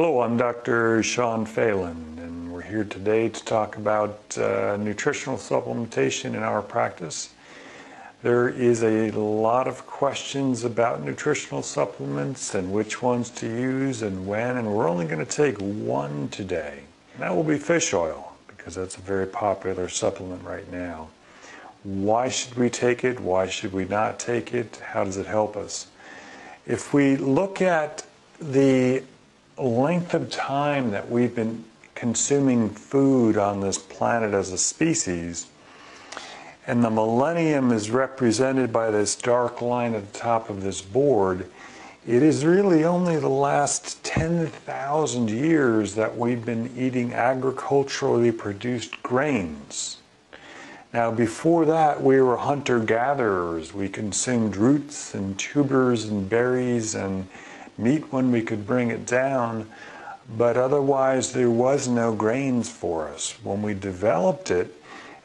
Hello, I'm Dr. Sean Phelan, and we're here today to talk about nutritional supplementation in our practice. There is a lot of questions about nutritional supplements and which ones to use and when, and we're only going to take one today. And that will be fish oil, because that's a very popular supplement right now. Why should we take it? Why should we not take it? How does it help us? If we look at the length of time that we've been consuming food on this planet as a species, and the millennium is represented by this dark line at the top of this board, it is really only the last 10,000 years that we've been eating agriculturally produced grains. Now, before that, we were hunter-gatherers. We consumed roots and tubers and berries and meat when we could bring it down, but otherwise there was no grains for us. When we developed it,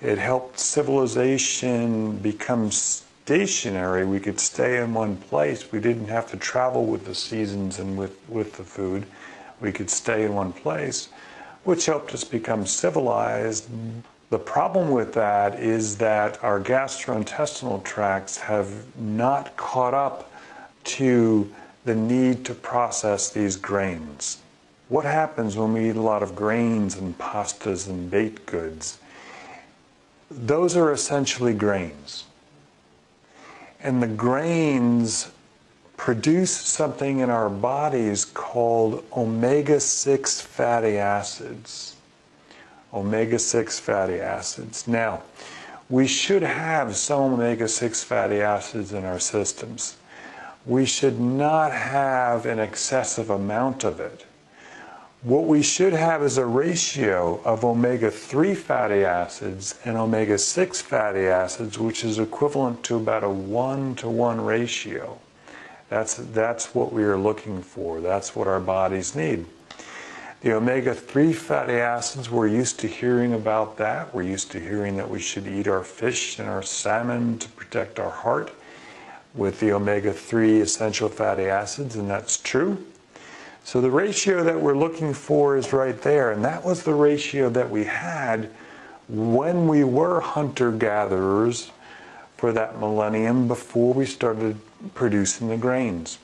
it helped civilization become stationary. We could stay in one place. We didn't have to travel with the seasons and with the food. We could stay in one place, which helped us become civilized. The problem with that is that our gastrointestinal tracts have not caught up to the need to process these grains. What happens when we eat a lot of grains and pastas and baked goods? Those are essentially grains. And the grains produce something in our bodies called omega-6 fatty acids. Omega-6 fatty acids. Now, we should have some omega-6 fatty acids in our systems. We should not have an excessive amount of it. What we should have is a ratio of omega-3 fatty acids and omega-6 fatty acids, which is equivalent to about a 1-to-1 ratio. That's what we are looking for. That's what our bodies need. The omega-3 fatty acids, we're used to hearing about that. We're used to hearing that we should eat our fish and our salmon to protect our heart with the omega-3 essential fatty acids, and that's true. So the ratio that we're looking for is right there, and that was the ratio that we had when we were hunter-gatherers for that millennium before we started producing the grains.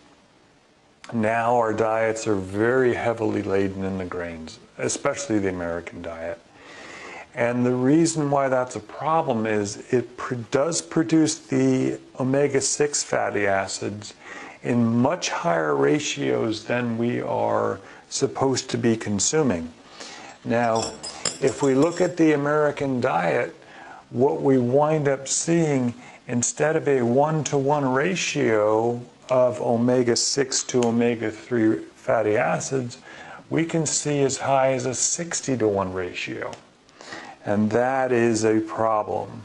Now our diets are very heavily laden in the grains, especially the American diet. And the reason why that's a problem is it does produce the omega-6 fatty acids in much higher ratios than we are supposed to be consuming. Now, if we look at the American diet, what we wind up seeing, instead of a 1-to-1 ratio of omega-6 to omega-3 fatty acids, we can see as high as a 60-to-1 ratio. And that is a problem.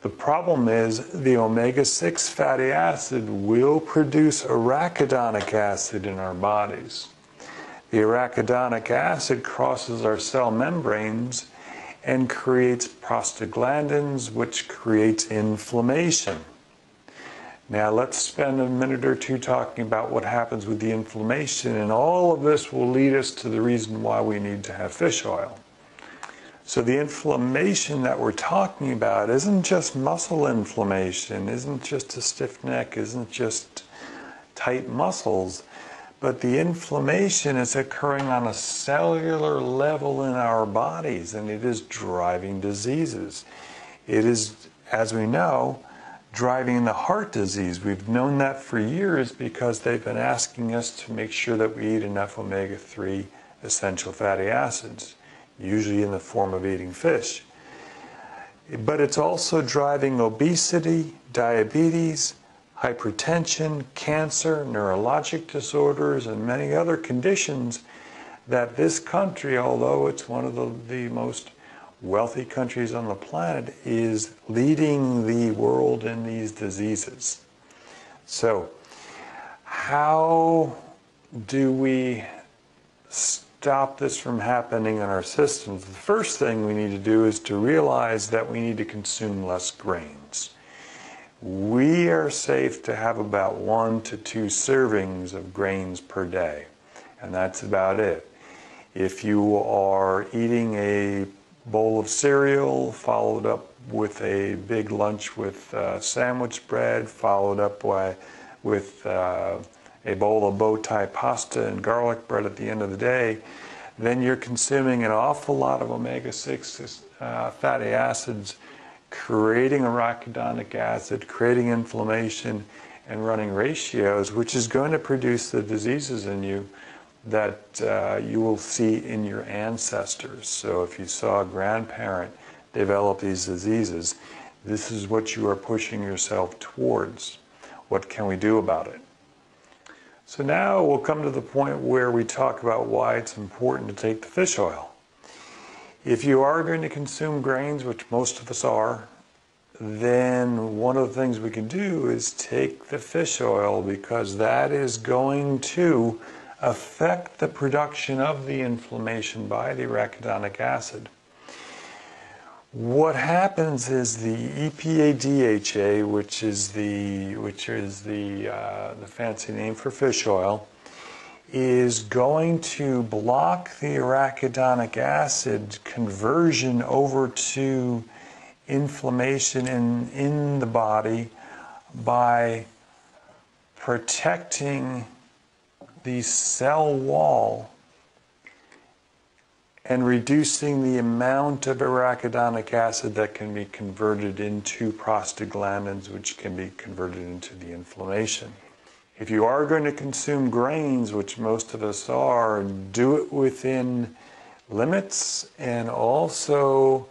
The problem is the omega-6 fatty acid will produce arachidonic acid in our bodies. The arachidonic acid crosses our cell membranes and creates prostaglandins, which creates inflammation. Now let's spend a minute or two talking about what happens with the inflammation, and all of this will lead us to the reason why we need to have fish oil. So the inflammation that we're talking about isn't just muscle inflammation, isn't just a stiff neck, isn't just tight muscles, but the inflammation is occurring on a cellular level in our bodies, and it is driving diseases. It is, as we know, driving the heart disease. We've known that for years because they've been asking us to make sure that we eat enough omega-3 essential fatty acids, usually in the form of eating fish. But it's also driving obesity, diabetes, hypertension, cancer, neurologic disorders, and many other conditions that this country, although it's one of the most wealthy countries on the planet, is leading the world in these diseases. So, how do we stop this from happening in our systems? The first thing we need to do is to realize that we need to consume less grains. We are safe to have about 1 to 2 servings of grains per day. and that's about it. If you are eating a bowl of cereal followed up with a big lunch with sandwich bread, followed up with a bowl of bow tie pasta and garlic bread at the end of the day, then you're consuming an awful lot of omega-6 fatty acids, creating arachidonic acid, creating inflammation, and running ratios, which is going to produce the diseases in you that you will see in your ancestors. So if you saw a grandparent develop these diseases, this is what you are pushing yourself towards. What can we do about it? So now we'll come to the point where we talk about why it's important to take the fish oil. If you are going to consume grains, which most of us are, then one of the things we can do is take the fish oil, because that is going to affect the production of the inflammation by the arachidonic acid. What happens is the EPA-DHA, which is the fancy name for fish oil, is going to block the arachidonic acid conversion over to inflammation in the body by protecting the cell wall and reducing the amount of arachidonic acid that can be converted into prostaglandins, which can be converted into the inflammation. If you are going to consume grains, which most of us are, do it within limits, and also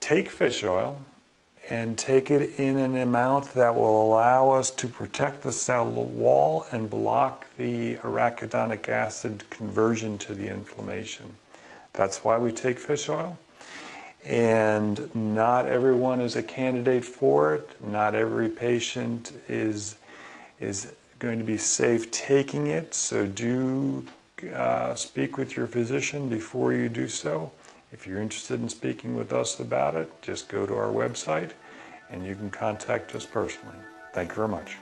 take fish oil and take it in an amount that will allow us to protect the cell wall and block the arachidonic acid conversion to the inflammation. That's why we take fish oil. And not everyone is a candidate for it. Not every patient is going to be safe taking it. So do speak with your physician before you do so. If you're interested in speaking with us about it, just go to our website and you can contact us personally. Thank you very much.